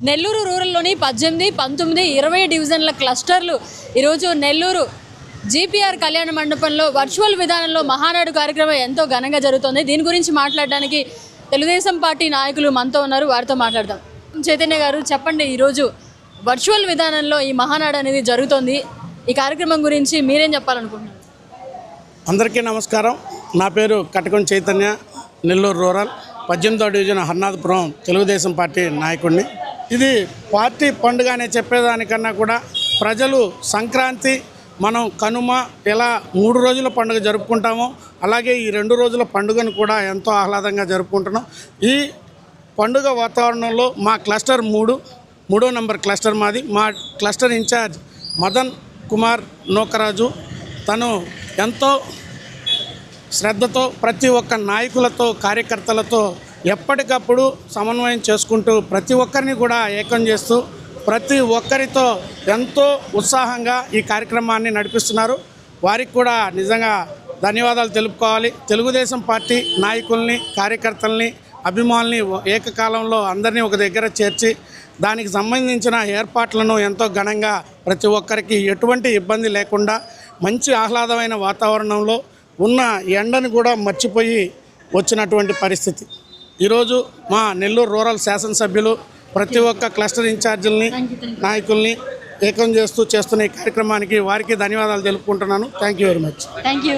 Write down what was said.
నెల్లూరు రూరల్లోని 18, 19, 20 డివిజన్ల క్లస్టర్లు ఈరోజు నెల్లూరు జీపీఆర్ కళ్యాణ మండపంలో వర్చువల్ విధానంలో మహానాడు కార్యక్రమం ఎంతో ఘనంగా జరుగుతోంది. దీని గురించి మాట్లాడడానికి తెలుగుదేశం పార్టీ నాయకులు మనతో ఉన్నారు, వారితో మాట్లాడదాం. చైతన్య గారు చెప్పండి, ఈరోజు వర్చువల్ విధానంలో ఈ మహానాడు అనేది జరుగుతోంది. ఈ కార్యక్రమం గురించి మీరేం చెప్పాలనుకుంటున్నారు? అందరికీ నమస్కారం. నా పేరు కటకం చైతన్య, నెల్లూరు రూరల్ 18వ డివిజన్ హర్నాథపురం తెలుగుదేశం పార్టీ నాయకుడిని. ఇది పార్టీ పండుగ అనే చెప్పేదానికన్నా కూడా ప్రజలు సంక్రాంతి, మనం కనుమ ఇలా 3 రోజుల పండుగ జరుపుకుంటామో అలాగే ఈ 2 రోజుల పండుగను కూడా ఎంతో ఆహ్లాదంగా జరుపుకుంటున్నాం. ఈ పండుగ వాతావరణంలో మా క్లస్టర్ 3వ నెంబర్ క్లస్టర్ మాది. మా క్లస్టర్ ఇన్ఛార్జ్ మదన్ కుమార్ నూకరాజు తను ఎంతో శ్రద్ధతో ప్రతి ఒక్క నాయకులతో, కార్యకర్తలతో ఎప్పటికప్పుడు సమన్వయం చేసుకుంటూ ప్రతి ఒక్కరిని కూడా ఏకం చేస్తూ ప్రతి ఒక్కరితో ఎంతో ఉత్సాహంగా ఈ కార్యక్రమాన్ని నడిపిస్తున్నారు. వారికి కూడా నిజంగా ధన్యవాదాలు తెలుపుకోవాలి. తెలుగుదేశం పార్టీ నాయకుల్ని, కార్యకర్తల్ని, అభిమానుల్ని ఏకకాలంలో అందరినీ ఒక దగ్గర చేర్చి దానికి సంబంధించిన ఏర్పాట్లను ఎంతో ఘనంగా ప్రతి ఒక్కరికి ఎటువంటి ఇబ్బంది లేకుండా మంచి ఆహ్లాదమైన వాతావరణంలో ఉన్న ఎండను కూడా మర్చిపోయి వచ్చినటువంటి పరిస్థితి. ఈరోజు మా నెల్లూరు రూరల్ శాసనసభ్యులు ప్రతి ఒక్క క్లస్టర్ ఇన్ఛార్జీలని, నాయకుల్ని ఏకం చేస్తున్న ఈ కార్యక్రమానికి వారికి ధన్యవాదాలు తెలుపుకుంటున్నాను. Thank you very much. Thank you.